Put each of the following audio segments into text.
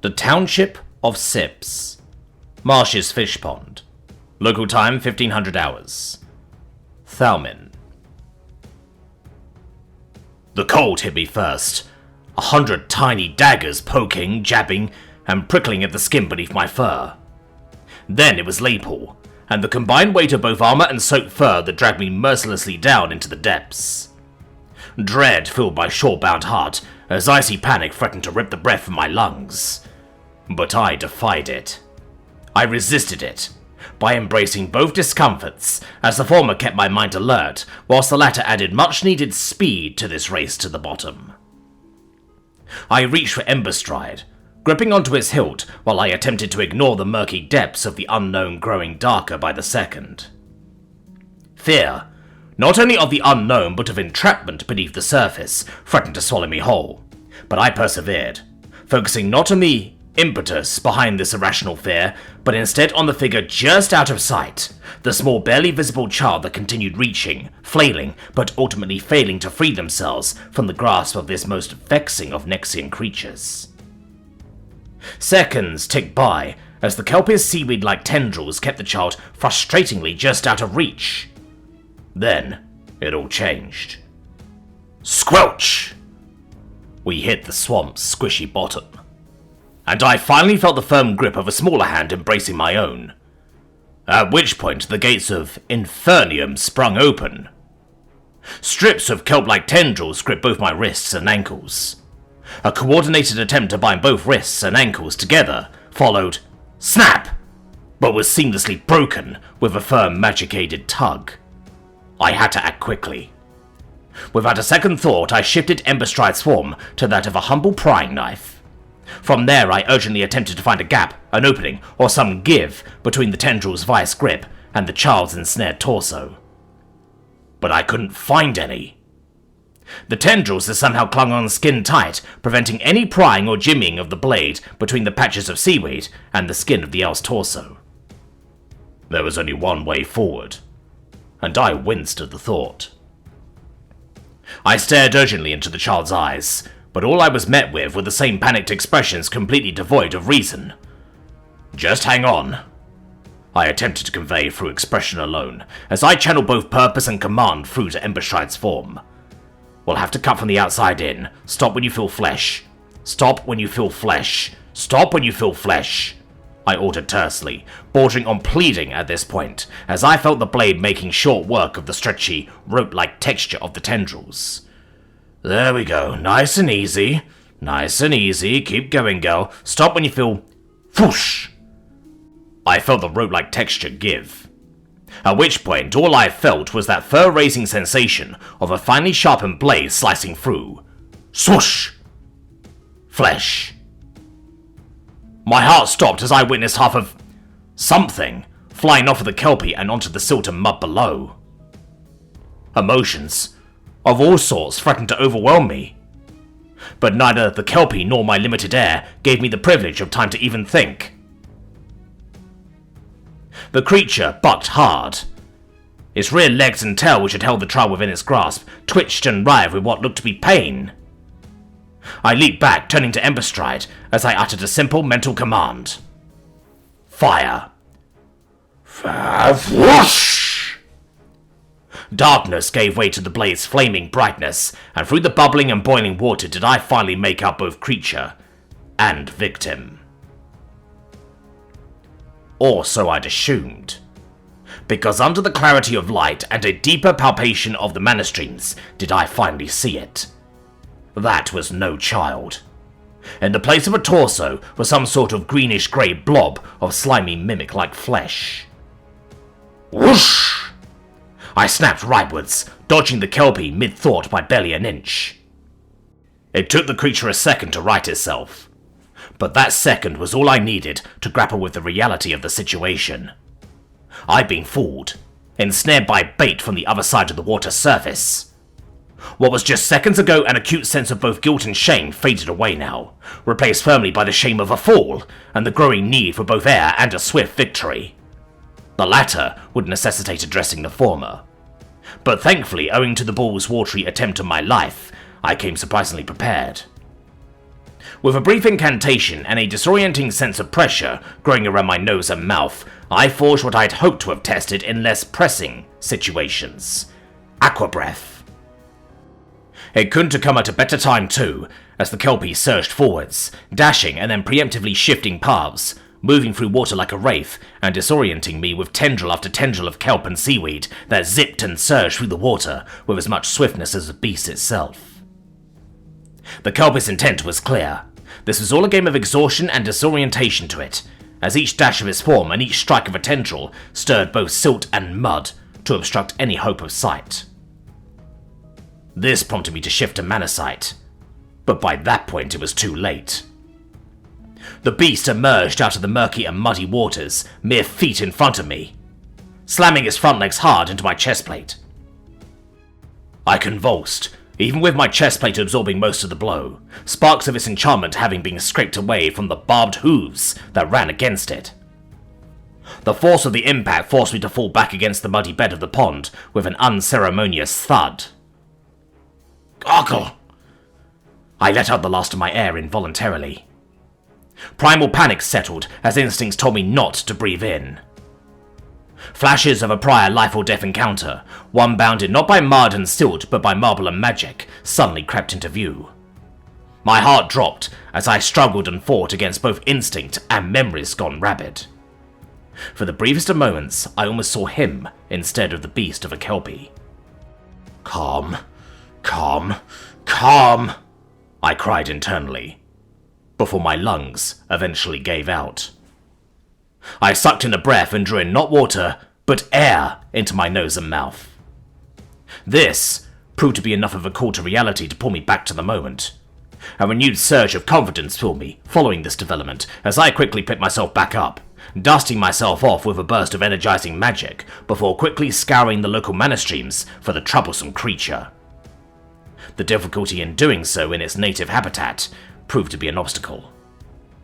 The township of Sips. Marsh's Fish Pond. Local time 1500 hours. Thalmin. The cold hit me first. 100 tiny daggers poking, jabbing, and prickling at the skin beneath my fur. Then it was Laypool, and the combined weight of both armor and soaked fur that dragged me mercilessly down into the depths. Dread filled my short-bound heart as icy panic threatened to rip the breath from my lungs. But I defied it. I resisted it, by embracing both discomforts, as the former kept my mind alert, whilst the latter added much-needed speed to this race to the bottom. I reached for Emberstride, gripping onto its hilt while I attempted to ignore the murky depths of the unknown growing darker by the second. Fear, not only of the unknown but of entrapment beneath the surface, threatened to swallow me whole, but I persevered, focusing not on the impetus behind this irrational fear, but instead on the figure just out of sight, the small barely visible child that continued reaching, flailing, but ultimately failing to free themselves from the grasp of this most vexing of Nexian creatures. Seconds ticked by as the kelpie's seaweed-like tendrils kept the child frustratingly just out of reach. Then, it all changed. Squelch! We hit the swamp's squishy bottom, and I finally felt the firm grip of a smaller hand embracing my own. At which point the gates of Infernium sprung open. Strips of kelp-like tendrils gripped both my wrists and ankles. A coordinated attempt to bind both wrists and ankles together followed snap, but was seamlessly broken with a firm magic-aided tug. I had to act quickly. Without a second thought, I shifted Emberstride's form to that of a humble prying knife. From there, I urgently attempted to find a gap, an opening, or some give between the tendrils' vice grip and the child's ensnared torso. But I couldn't find any. The tendrils had somehow clung on skin tight, preventing any prying or jimmying of the blade between the patches of seaweed and the skin of the elf's torso. There was only one way forward, and I winced at the thought. I stared urgently into the child's eyes, but all I was met with were the same panicked expressions completely devoid of reason. Just hang on, I attempted to convey through expression alone, as I channeled both purpose and command through to Emberstride's form. We'll have to cut from the outside in. Stop when you feel flesh. Stop when you feel flesh. Stop when you feel flesh, I ordered tersely, bordering on pleading at this point, as I felt the blade making short work of the stretchy, rope-like texture of the tendrils. There we go, nice and easy. Nice and easy, keep going, girl. Stop when you feel whoosh. I felt the rope-like texture give. At which point, all I felt was that fur-raising sensation of a finely sharpened blade slicing through. Swoosh! Flesh. My heart stopped as I witnessed half of something flying off of the kelpie and onto the silt and mud below. Emotions of all sorts threatened to overwhelm me, but neither the kelpie nor my limited air gave me the privilege of time to even think. The creature bucked hard. Its rear legs and tail, which had held the child within its grasp, twitched and writhed with what looked to be pain. I leaped back, turning to Emberstride, as I uttered a simple mental command. Fire. Whoosh! Darkness gave way to the blade's flaming brightness, and through the bubbling and boiling water did I finally make out both creature and victim. Or so I'd assumed, because under the clarity of light and a deeper palpation of the mana streams did I finally see it. That was no child. In the place of a torso was some sort of greenish-grey blob of slimy mimic-like flesh. Whoosh! I snapped rightwards, dodging the kelpie mid-thought by barely an inch. It took the creature a second to right itself, but that second was all I needed to grapple with the reality of the situation. I'd been fooled, ensnared by bait from the other side of the water's surface. What was just seconds ago an acute sense of both guilt and shame faded away now, replaced firmly by the shame of a fall, and the growing need for both air and a swift victory. The latter would necessitate addressing the former. But thankfully, owing to the bull's watery attempt on my life, I came surprisingly prepared. With a brief incantation and a disorienting sense of pressure growing around my nose and mouth, I forged what I'd hoped to have tested in less pressing situations. Aqua breath. It couldn't have come at a better time too, as the Kelpie surged forwards, dashing and then preemptively shifting paths, moving through water like a wraith and disorienting me with tendril after tendril of kelp and seaweed that zipped and surged through the water with as much swiftness as the beast itself. The Kelpie's intent was clear. This was all a game of exhaustion and disorientation to it, as each dash of its form and each strike of a tendril stirred both silt and mud to obstruct any hope of sight. This prompted me to shift to mana sight, but by that point it was too late. The beast emerged out of the murky and muddy waters mere feet in front of me, slamming its front legs hard into my chest plate. I convulsed, even with my chest plate absorbing most of the blow, sparks of its enchantment having been scraped away from the barbed hooves that ran against it. The force of the impact forced me to fall back against the muddy bed of the pond with an unceremonious thud. Gargle! I let out the last of my air involuntarily. Primal panic settled as instincts told me not to breathe in. Flashes of a prior life or death encounter, one bounded not by mud and silt but by marble and magic, suddenly crept into view. My heart dropped as I struggled and fought against both instinct and memories gone rabid. For the briefest of moments, I almost saw him instead of the beast of a Kelpie. Calm, calm, calm, I cried internally, before my lungs eventually gave out. I sucked in a breath and drew in not water, but air into my nose and mouth. This proved to be enough of a call to reality to pull me back to the moment. A renewed surge of confidence filled me following this development as I quickly picked myself back up, dusting myself off with a burst of energizing magic before quickly scouring the local mana streams for the troublesome creature. The difficulty in doing so in its native habitat proved to be an obstacle,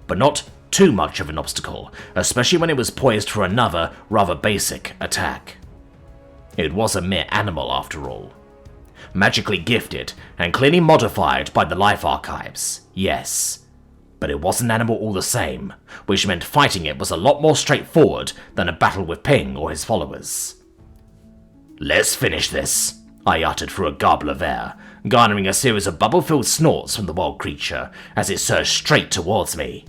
but not too much of an obstacle, especially when it was poised for another, rather basic attack. It was a mere animal after all. Magically gifted and clearly modified by the life archives, yes, but it was an animal all the same, which meant fighting it was a lot more straightforward than a battle with Ping or his followers. Let's finish this, I uttered through a garble of air, garnering a series of bubble-filled snorts from the wild creature as it surged straight towards me.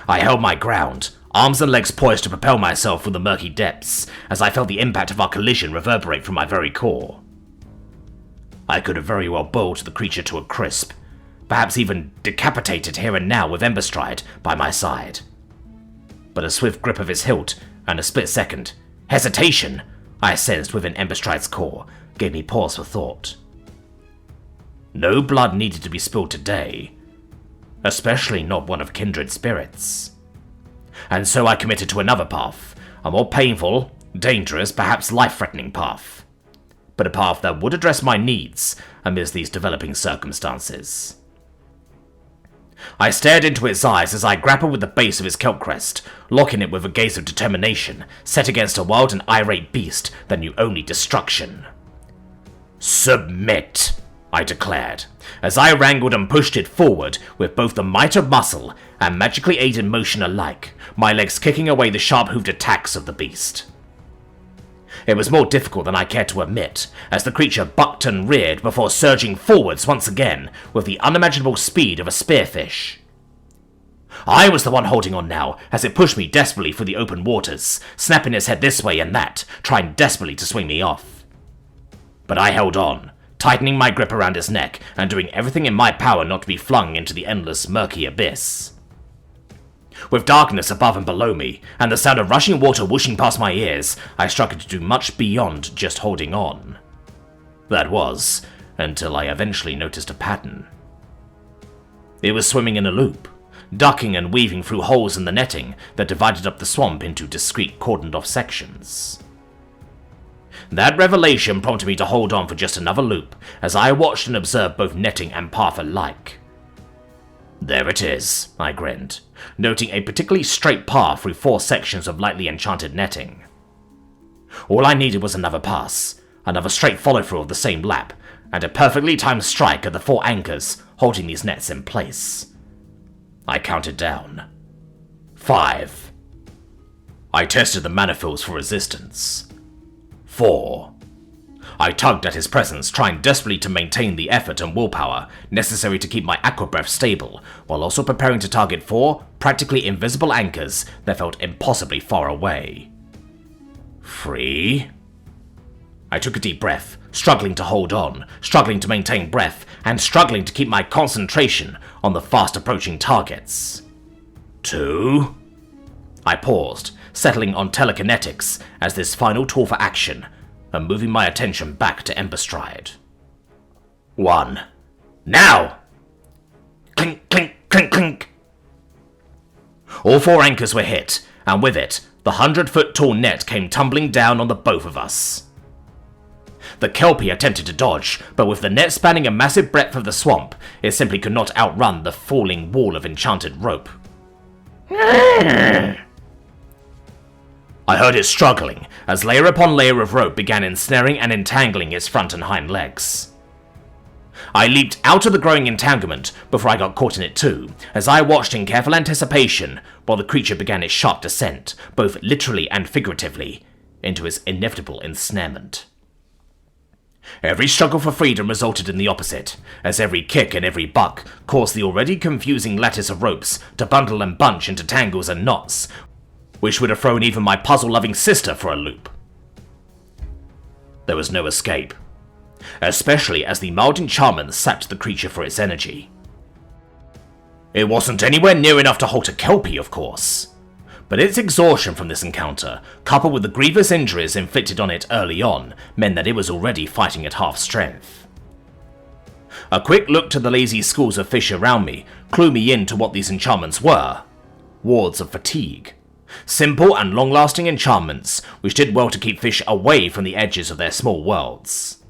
I held my ground, arms and legs poised to propel myself through the murky depths as I felt the impact of our collision reverberate from my very core. I could have very well boiled the creature to a crisp, perhaps even decapitated here and now with Emberstride by my side. But a swift grip of his hilt and a split second hesitation I sensed within Emberstride's core gave me pause for thought. No blood needed to be spilled today, especially not one of kindred spirits. And so I committed to another path, a more painful, dangerous, perhaps life-threatening path, but a path that would address my needs amidst these developing circumstances. I stared into its eyes as I grappled with the base of its kelp crest, locking it with a gaze of determination set against a wild and irate beast that knew only destruction. Submit, I declared, as I wrangled and pushed it forward with both the might of muscle and magically aided motion alike, my legs kicking away the sharp-hooved attacks of the beast. It was more difficult than I cared to admit, as the creature bucked and reared before surging forwards once again with the unimaginable speed of a spearfish. I was the one holding on now, as it pushed me desperately through the open waters, snapping its head this way and that, trying desperately to swing me off. But I held on, tightening my grip around its neck and doing everything in my power not to be flung into the endless, murky abyss. With darkness above and below me, and the sound of rushing water whooshing past my ears, I struggled to do much beyond just holding on. That was, until I eventually noticed a pattern. It was swimming in a loop, ducking and weaving through holes in the netting that divided up the swamp into discrete cordoned-off sections. That revelation prompted me to hold on for just another loop, as I watched and observed both netting and path alike. There it is, I grinned, noting a particularly straight path through 4 sections of lightly enchanted netting. All I needed was another pass, another straight follow-through of the same lap, and a perfectly timed strike at the 4 anchors holding these nets in place. I counted down. 5. I tested the manifolds for resistance. 4. I tugged at his presence, trying desperately to maintain the effort and willpower necessary to keep my aquabreath stable, while also preparing to target 4 practically invisible anchors that felt impossibly far away. 3. I took a deep breath, struggling to hold on, struggling to maintain breath, and struggling to keep my concentration on the fast-approaching targets. 2. I paused, settling on telekinetics as this final tool for action, and moving my attention back to Ember Stride. 1. Now! Clink, clink, clink, clink! All 4 anchors were hit, and with it, the 100-foot-tall net came tumbling down on the both of us. The Kelpie attempted to dodge, but with the net spanning a massive breadth of the swamp, it simply could not outrun the falling wall of enchanted rope. I heard it struggling, as layer upon layer of rope began ensnaring and entangling its front and hind legs. I leaped out of the growing entanglement before I got caught in it too, as I watched in careful anticipation while the creature began its sharp descent, both literally and figuratively, into its inevitable ensnarement. Every struggle for freedom resulted in the opposite, as every kick and every buck caused the already confusing lattice of ropes to bundle and bunch into tangles and knots, which would have thrown even my puzzle-loving sister for a loop. There was no escape, especially as the mild enchantment sapped the creature for its energy. It wasn't anywhere near enough to halt a Kelpie, of course, but its exhaustion from this encounter, coupled with the grievous injuries inflicted on it early on, meant that it was already fighting at half strength. A quick look to the lazy schools of fish around me clued me in to what these enchantments were: wards of fatigue. Simple and long-lasting enchantments which did well to keep fish away from the edges of their small worlds.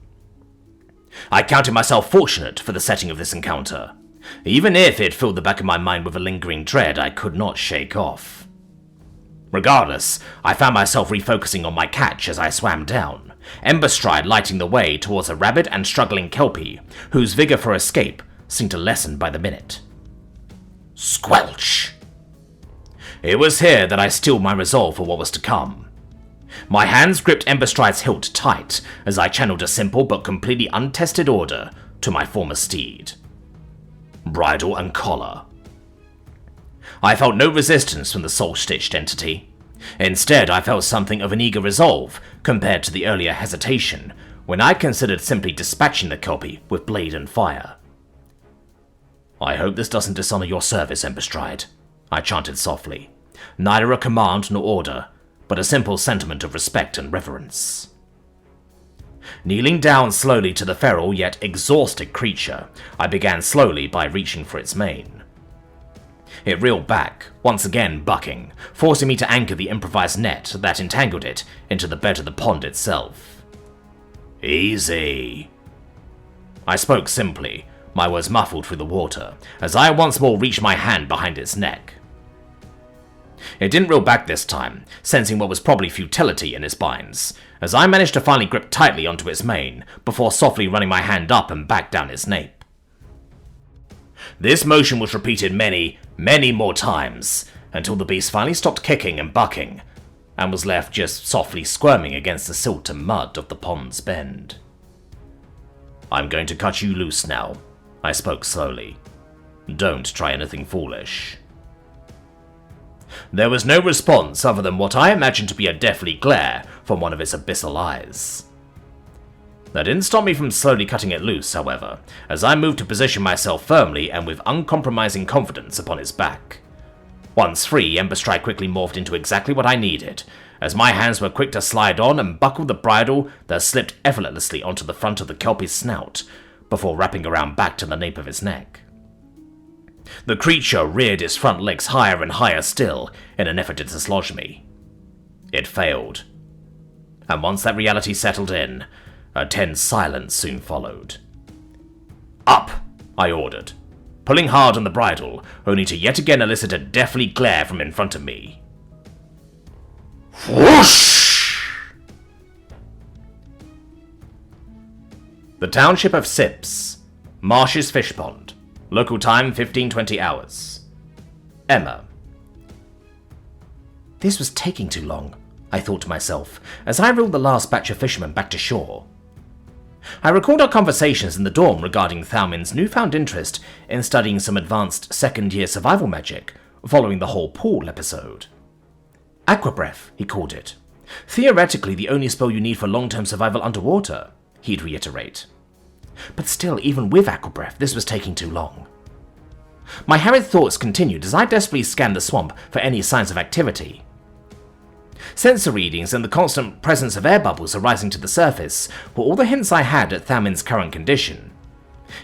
I counted myself fortunate for the setting of this encounter, even if it filled the back of my mind with a lingering dread I could not shake off. Regardless, I found myself refocusing on my catch as I swam down, Ember Stride lighting the way towards a rabid and struggling Kelpie, whose vigor for escape seemed to lessen by the minute. Squelch! It was here that I steeled my resolve for what was to come. My hands gripped Ember Stride's hilt tight as I channeled a simple but completely untested order to my former steed. Bridle and collar. I felt no resistance from the soul-stitched entity. Instead, I felt something of an eager resolve compared to the earlier hesitation when I considered simply dispatching the Kelpie with blade and fire. I hope this doesn't dishonor your service, Ember Stride, I chanted softly, neither a command nor order, but a simple sentiment of respect and reverence. Kneeling down slowly to the feral yet exhausted creature, I began slowly by reaching for its mane. It reeled back, once again bucking, forcing me to anchor the improvised net that entangled it into the bed of the pond itself. Easy. I spoke simply, my words muffled through the water, as I once more reached my hand behind its neck. It didn't reel back this time, sensing what was probably futility in its binds, as I managed to finally grip tightly onto its mane, before softly running my hand up and back down its nape. This motion was repeated many, many more times, until the beast finally stopped kicking and bucking, and was left just softly squirming against the silt and mud of the pond's bend. I'm going to cut you loose now, I spoke slowly. Don't try anything foolish. There was no response other than what I imagined to be a deathly glare from one of its abyssal eyes. That didn't stop me from slowly cutting it loose, however, as I moved to position myself firmly and with uncompromising confidence upon its back. Once free, Ember Stride quickly morphed into exactly what I needed, as my hands were quick to slide on and buckle the bridle that slipped effortlessly onto the front of the Kelpie's snout, before wrapping around back to the nape of its neck. The creature reared its front legs higher and higher still in an effort to dislodge me. It failed. And once that reality settled in, a tense silence soon followed. Up, I ordered, pulling hard on the bridle, only to yet again elicit a deathly glare from in front of me. Whoosh! The township of Sips. Marsh's Fish Pond. Local time 15-20 hours. Emma. This was taking too long, I thought to myself, as I ruled the last batch of fishermen back to shore. I recalled our conversations in the dorm regarding Thalmin's newfound interest in studying some advanced second-year survival magic following the whole pool episode. Aquabreath, he called it. Theoretically the only spell you need for long-term survival underwater, he'd reiterate. But still, even with Aquabreath, this was taking too long. My harried thoughts continued as I desperately scanned the swamp for any signs of activity. Sensor readings and the constant presence of air bubbles arising to the surface were all the hints I had at Thalmin's current condition.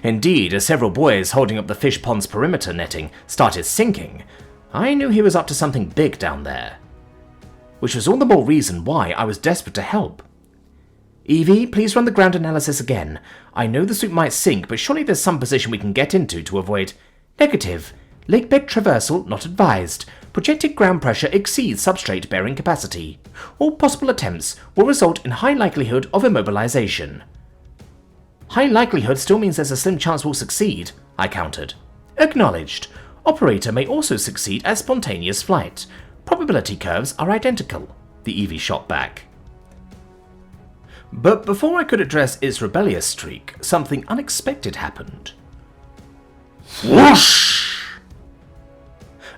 Indeed, as several buoys holding up the fish pond's perimeter netting started sinking, I knew he was up to something big down there. Which was all the more reason why I was desperate to help. Evie, please run the ground analysis again. I know the suit might sink, but surely there's some position we can get into to avoid... Negative. Lakebed traversal not advised. Projected ground pressure exceeds substrate bearing capacity. All possible attempts will result in high likelihood of immobilization. High likelihood still means there's a slim chance we'll succeed, I countered. Acknowledged. Operator may also succeed at spontaneous flight. Probability curves are identical, the Evie shot back. But before I could address its rebellious streak, something unexpected happened. Whoosh!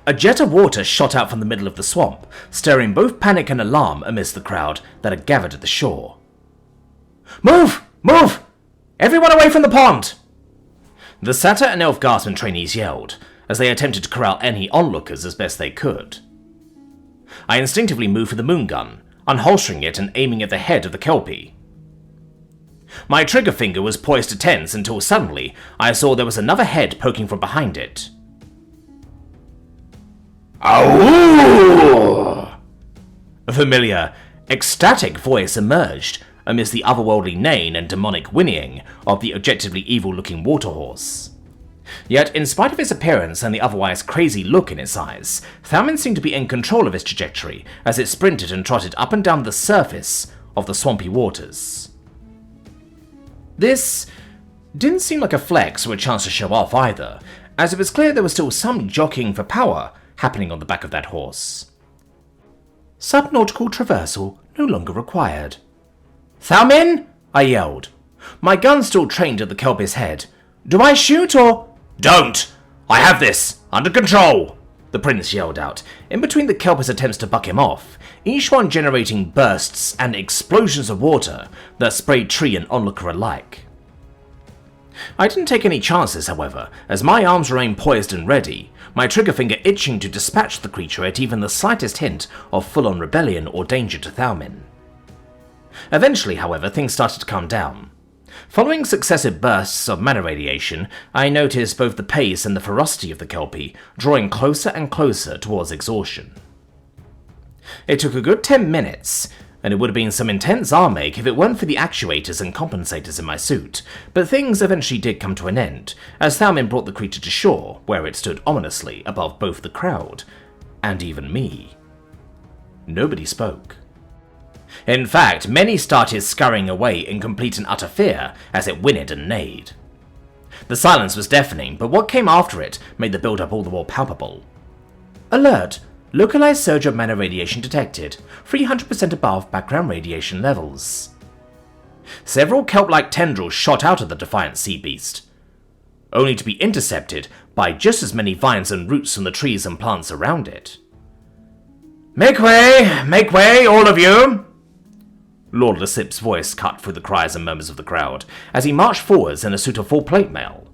A jet of water shot out from the middle of the swamp, stirring both panic and alarm amidst the crowd that had gathered at the shore. Move! Move! Everyone away from the pond! The Satyr and Elf Guardsman trainees yelled, as they attempted to corral any onlookers as best they could. I instinctively moved for the moon gun, unholstering it and aiming at the head of the Kelpie. My trigger finger was poised to tense until suddenly I saw there was another head poking from behind it. Ow! A familiar, ecstatic voice emerged amidst the otherworldly neighing and demonic whinnying of the objectively evil-looking waterhorse. Yet, in spite of its appearance and the otherwise crazy look in its eyes, Thalmin seemed to be in control of its trajectory as it sprinted and trotted up and down the surface of the swampy waters. This didn't seem like a flex or a chance to show off either, as it was clear there was still some jockeying for power happening on the back of that horse. Subnautical traversal no longer required. Thalmin! I yelled. My gun still trained at the Kelpie's head. Do I shoot or... Don't! I have this! Under control! The prince yelled out, in between the Kelpie's attempts to buck him off, each one generating bursts and explosions of water that sprayed tree and onlooker alike. I didn't take any chances, however, as my arms remained poised and ready, my trigger finger itching to dispatch the creature at even the slightest hint of full-on rebellion or danger to Thalmin. Eventually, however, things started to calm down. Following successive bursts of mana radiation, I noticed both the pace and the ferocity of the Kelpie drawing closer and closer towards exhaustion. It took a good 10 minutes, and it would have been some intense arm ache if it weren't for the actuators and compensators in my suit, but things eventually did come to an end, as Thalmin brought the creature to shore, where it stood ominously above both the crowd, and even me. Nobody spoke. In fact, many started scurrying away in complete and utter fear as it whinnied and neighed. The silence was deafening, but what came after it made the build-up all the more palpable. Alert! Localized surge of mana radiation detected, 300% above background radiation levels. Several kelp-like tendrils shot out of the defiant sea beast, only to be intercepted by just as many vines and roots from the trees and plants around it. Make way, all of you! Lord Lesip's voice cut through the cries and murmurs of the crowd as he marched forwards in a suit of full plate mail.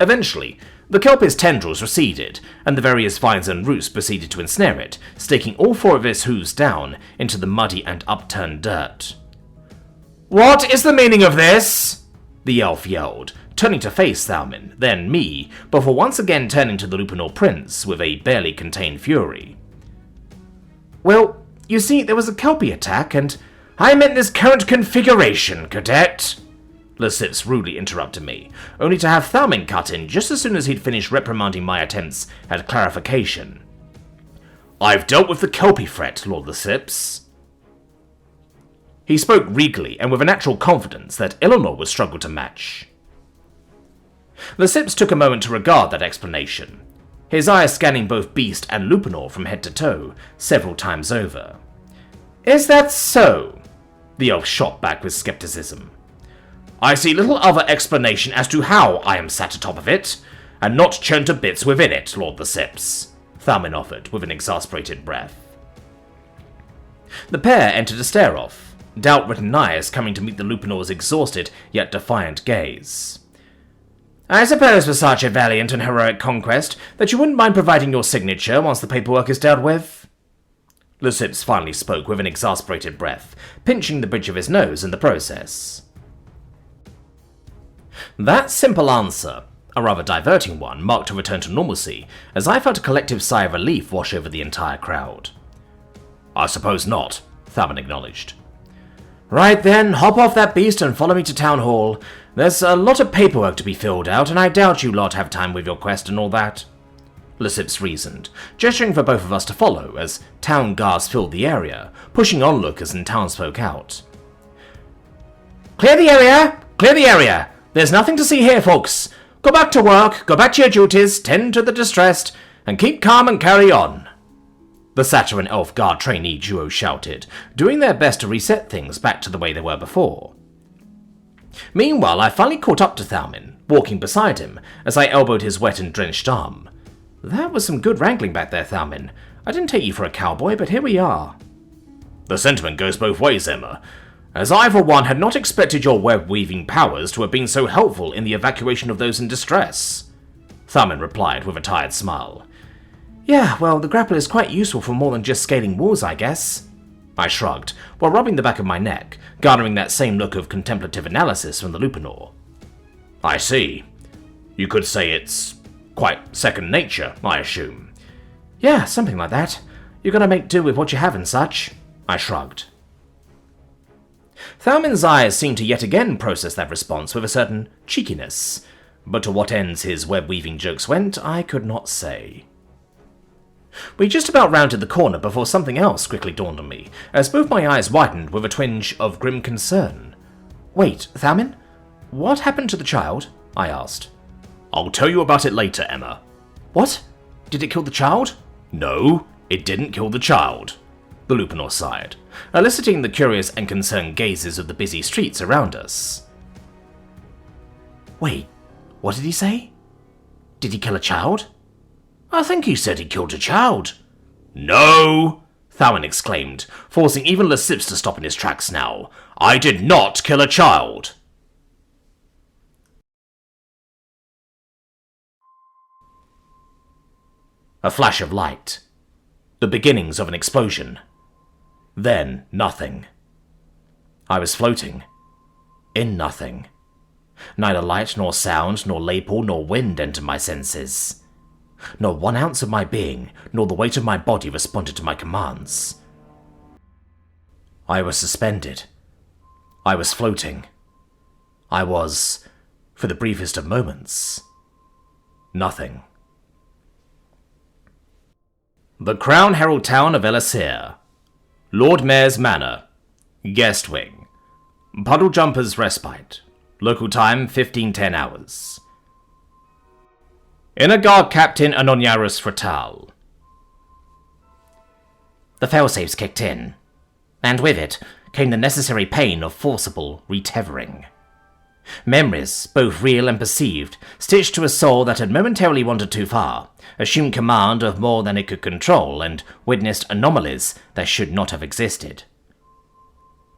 Eventually, the Kelpie's tendrils receded, and the various vines and roots proceeded to ensnare it, staking all four of its hooves down into the muddy and upturned dirt. What is the meaning of this? The elf yelled, turning to face Thalmin, then me, before once again turning to the Lupanor Prince with a barely contained fury. Well, you see, there was a Kelpie attack, and I meant this current configuration, cadet. Lesips rudely interrupted me, only to have Thalmin cut in just as soon as he'd finished reprimanding my attempts at clarification. I've dealt with the Kelpie threat, Lord Lesips. He spoke regally and with a natural confidence that Eleanor would struggle to match. The Sips took a moment to regard that explanation, his eyes scanning both Beast and Lupinor from head to toe, several times over. "Is that so?" the elf shot back with skepticism. "I see little other explanation as to how I am sat atop of it, and not churned to bits within it, Lord the Sips," Thalmin offered with an exasperated breath. The pair entered a stare-off, doubt-written eyes coming to meet the Lupinor's exhausted yet defiant gaze. "I suppose for such a valiant and heroic conquest that you wouldn't mind providing your signature once the paperwork is dealt with?" The Sips finally spoke with an exasperated breath, pinching the bridge of his nose in the process. That simple answer, a rather diverting one, marked a return to normalcy, as I felt a collective sigh of relief wash over the entire crowd. "I suppose not," Thalmin acknowledged. "Right then, hop off that beast and follow me to Town Hall. There's a lot of paperwork to be filled out, and I doubt you lot have time with your quest and all that," Lysips reasoned, gesturing for both of us to follow as town guards filled the area, pushing onlookers and townsfolk out. "Clear the area! Clear the area! There's nothing to see here, folks! Go back to work, go back to your duties, tend to the distressed, and keep calm and carry on," the Satyr and Elf Guard trainee duo shouted, doing their best to reset things back to the way they were before. Meanwhile, I finally caught up to Thalmin, walking beside him, as I elbowed his wet and drenched arm. "That was some good wrangling back there, Thalmin. I didn't take you for a cowboy, but here we are." "The sentiment goes both ways, Emma, as I, for one, had not expected your web-weaving powers to have been so helpful in the evacuation of those in distress," Thalmin replied with a tired smile. "Yeah, well, the grapple is quite useful for more than just scaling walls, I guess," I shrugged, while rubbing the back of my neck, garnering that same look of contemplative analysis from the Lupinor. "I see. You could say it's quite second nature, I assume." "Yeah, something like that. You gotta make do with what you have and such," I shrugged. Thalmin's eyes seemed to yet again process that response with a certain cheekiness, but to what ends his web-weaving jokes went, I could not say. We just about rounded the corner before something else quickly dawned on me, as both my eyes widened with a twinge of grim concern. "Wait, Thalmin? What happened to the child?" I asked. "I'll tell you about it later, Emma." "What? Did it kill the child?" "No, it didn't kill the child," the Lupinor sighed, eliciting the curious and concerned gazes of the busy streets around us. "Wait, what did he say? Did he kill a child?" "I think he said he killed a child." "No!" Thalmin exclaimed, forcing even Lysips to stop in his tracks now. "I did not kill a child!" A flash of light. The beginnings of an explosion. Then nothing. I was floating. In nothing. Neither light nor sound nor lapel nor wind entered my senses. Not 1 ounce of my being, nor the weight of my body responded to my commands. I was suspended. I was floating. I was, for the briefest of moments, nothing. The Crown Herald Town of Elisir. Lord Mayor's Manor. Guest Wing. Puddle Jumper's Respite. Local time 1510 hours. Inner Guard Captain Anoniarus Fratal. The failsafes kicked in, and with it came the necessary pain of forcible retethering. Memories, both real and perceived, stitched to a soul that had momentarily wandered too far, assumed command of more than it could control, and witnessed anomalies that should not have existed.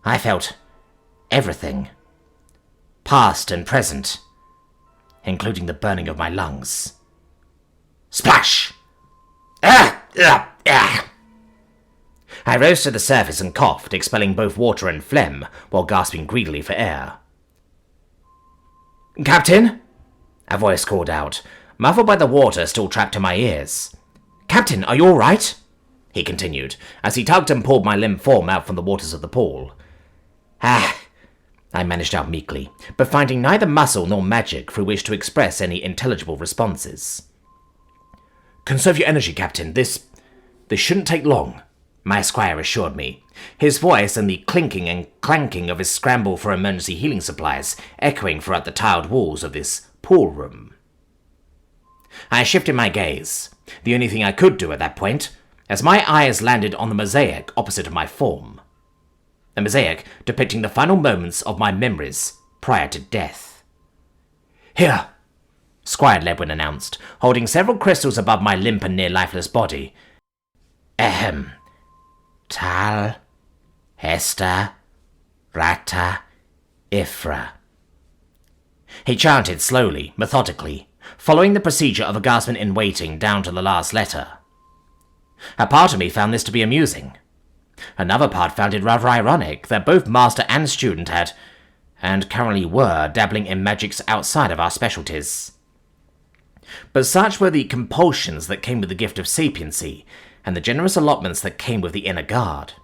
I felt everything, past and present, including the burning of my lungs. Splash! Ah! Ah! Ah! I rose to the surface and coughed, expelling both water and phlegm, while gasping greedily for air. "Captain?" a voice called out, muffled by the water still trapped in my ears. "Captain, are you all right?" he continued, as he tugged and pulled my limp form out from the waters of the pool. "Ah," I managed out meekly, but finding neither muscle nor magic through which to express any intelligible responses. "Conserve your energy, Captain. This shouldn't take long," my squire assured me, his voice and the clinking and clanking of his scramble for emergency healing supplies echoing throughout the tiled walls of this pool room. I shifted my gaze, the only thing I could do at that point, as my eyes landed on the mosaic opposite of my form. A mosaic depicting the final moments of my memories prior to death. "Here," Squire Ledwin announced, holding several crystals above my limp and near-lifeless body. "Ahem. Tal, Hester, Rata, Ifra." He chanted slowly, methodically, following the procedure of a guardsman-in-waiting down to the last letter. A part of me found this to be amusing. Another part found it rather ironic that both master and student had, and currently were, dabbling in magics outside of our specialties. But such were the compulsions that came with the gift of sapiency, and the generous allotments that came with the inner guard.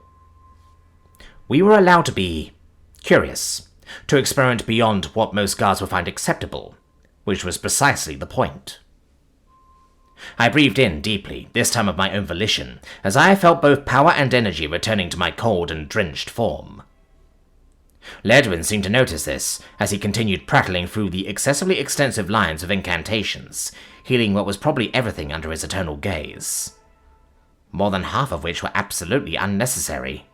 We were allowed to be curious, to experiment beyond what most guards would find acceptable, which was precisely the point. I breathed in deeply, this time of my own volition, as I felt both power and energy returning to my cold and drenched form. Ledwin seemed to notice this, as he continued prattling through the excessively extensive lines of incantations, healing what was probably everything under his eternal gaze. More than half of which were absolutely unnecessary.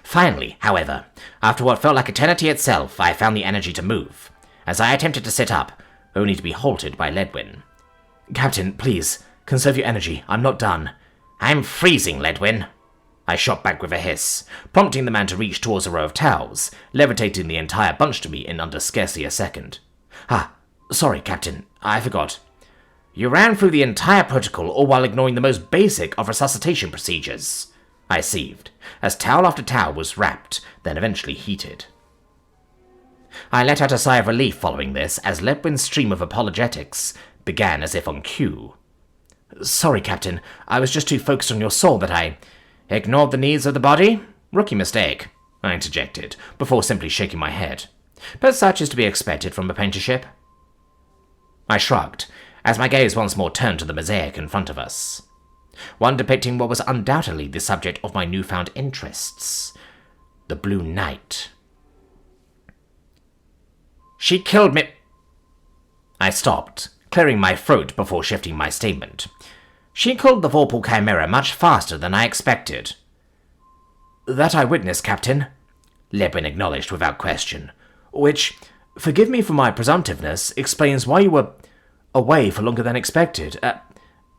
Finally, however, after what felt like eternity itself, I found the energy to move, as I attempted to sit up, only to be halted by Ledwin. "Captain, please, conserve your energy. I'm not done." "I'm freezing, Ledwin," I shot back with a hiss, prompting the man to reach towards a row of towels, levitating the entire bunch to me in under scarcely a second. Sorry, Captain, I forgot. You ran through the entire protocol all while ignoring the most basic of resuscitation procedures," I seethed, as towel after towel was wrapped, then eventually heated. I let out a sigh of relief following this, as Ledwin's stream of apologetics began as if on cue. "Sorry, Captain, I was just too focused on your soul that I ignored the needs of the body? Rookie mistake," I interjected, before simply shaking my head. "But such is to be expected from apprenticeship." I shrugged, as my gaze once more turned to the mosaic in front of us. One depicting what was undoubtedly the subject of my newfound interests. The Blue Knight. "She killed me—" I stopped, clearing my throat before shifting my statement. "She killed the Vorpal Chimera much faster than I expected." "That I witnessed, Captain," Ledwin acknowledged without question, "which, forgive me for my presumptiveness, explains why you were away for longer than expected.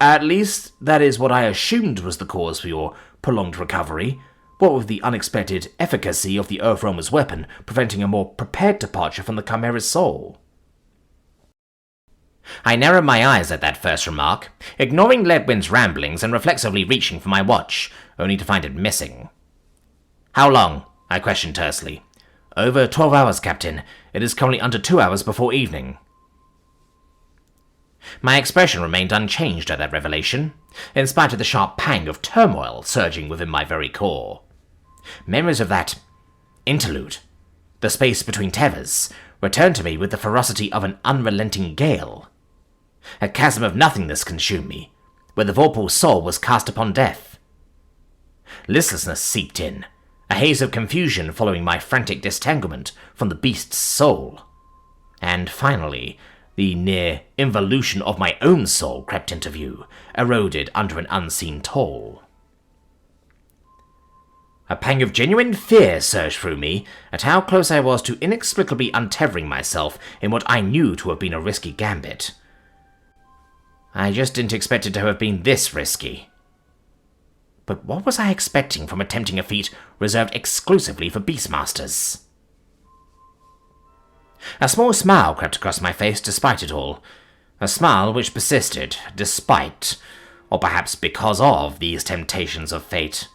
At least, that is what I assumed was the cause for your prolonged recovery, what with the unexpected efficacy of the Earthroamer's weapon preventing a more prepared departure from the Chimera's soul." I narrowed my eyes at that first remark, ignoring Ledwin's ramblings and reflexively reaching for my watch, only to find it missing. "How long?" I questioned tersely. "Over 12 hours, Captain. It is currently under 2 hours before evening." My expression remained unchanged at that revelation, in spite of the sharp pang of turmoil surging within my very core. Memories of that interlude, the space between tethers, returned to me with the ferocity of an unrelenting gale. A chasm of nothingness consumed me, where the Vorpal's soul was cast upon death. Listlessness seeped in, a haze of confusion following my frantic disentanglement from the beast's soul. And finally, the near involution of my own soul crept into view, eroded under an unseen toll. A pang of genuine fear surged through me at how close I was to inexplicably untethering myself in what I knew to have been a risky gambit. I just didn't expect it to have been this risky. But what was I expecting from attempting a feat reserved exclusively for Beastmasters? A small smile crept across my face despite it all. A smile which persisted, despite, or perhaps because of, these temptations of fate.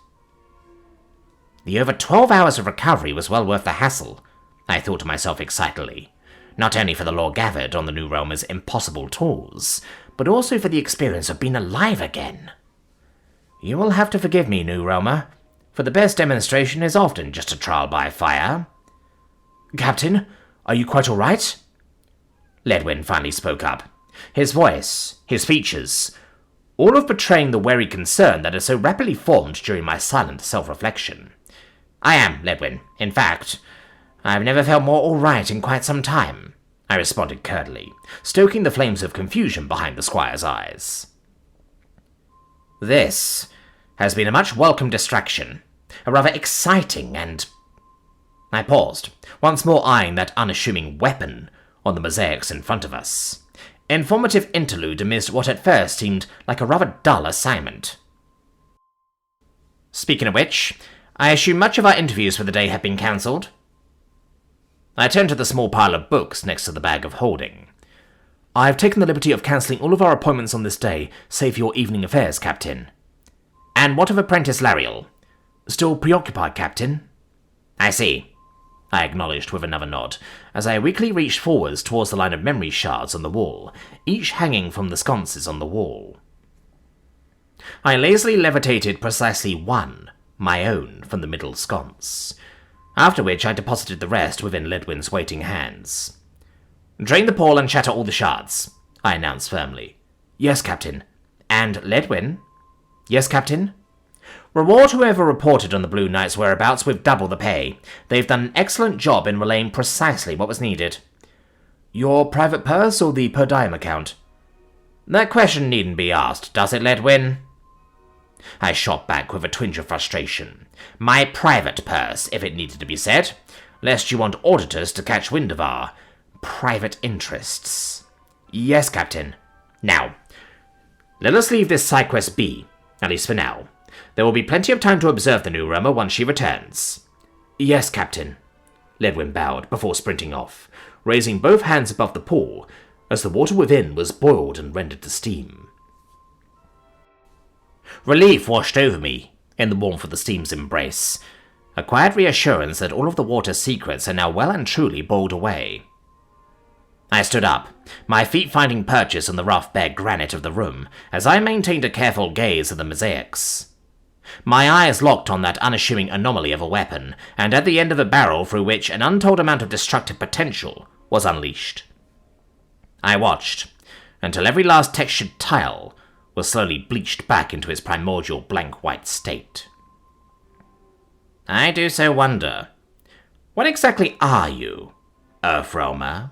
The over 12 hours of recovery was well worth the hassle, I thought to myself excitedly. Not only for the lore gathered on the New Realmer's impossible tools, but also for the experience of being alive again. You will have to forgive me, New Realmer, for the best demonstration is often just a trial by fire. "Captain, are you quite all right?" Ledwin finally spoke up. His voice, his features, all of betraying the wary concern that had so rapidly formed during my silent self-reflection. "I am, Ledwin. In fact, I've never felt more all right in quite some time," I responded curtly, stoking the flames of confusion behind the squire's eyes. "This has been a much welcome distraction, a rather exciting and—" I paused, once more eyeing that unassuming weapon on the mosaics in front of us. Informative interlude amidst what at first seemed like a rather dull assignment. "Speaking of which, I assume much of our interviews for the day have been cancelled?" I turned to the small pile of books next to the bag of holding. "I've taken the liberty of cancelling all of our appointments on this day, save your evening affairs, Captain." "And what of Apprentice Lariel?" "Still preoccupied, Captain." "I see," I acknowledged with another nod, as I weakly reached forwards towards the line of memory shards on the wall, each hanging from the sconces on the wall. I lazily levitated precisely one, my own, from the middle sconce, after which I deposited the rest within Ledwin's waiting hands. "Drain the pool and shatter all the shards," I announced firmly. "Yes, Captain." "And Ledwin?" "Yes, Captain?" "Reward whoever reported on the Blue Knight's whereabouts with double the pay. They've done an excellent job in relaying precisely what was needed." "Your private purse or the per diem account?" "That question needn't be asked, does it, Ledwin?" I shot back with a twinge of frustration. "My private purse, if it needed to be said, lest you want auditors to catch wind of our private interests." "Yes, Captain." "Now, let us leave this side quest be, at least for now. There will be plenty of time to observe the new roamer once she returns." "Yes, Captain." Ledwin bowed before sprinting off, raising both hands above the pool as the water within was boiled and rendered to steam. Relief washed over me in the warmth of the steam's embrace, a quiet reassurance that all of the water's secrets are now well and truly boiled away. I stood up, my feet finding purchase on the rough bare granite of the room as I maintained a careful gaze at the mosaics. My eyes locked on that unassuming anomaly of a weapon, and at the end of the barrel through which an untold amount of destructive potential was unleashed. I watched until every last textured tile was slowly bleached back into its primordial blank white state. "I do so wonder, what exactly are you, Earthrealmer?"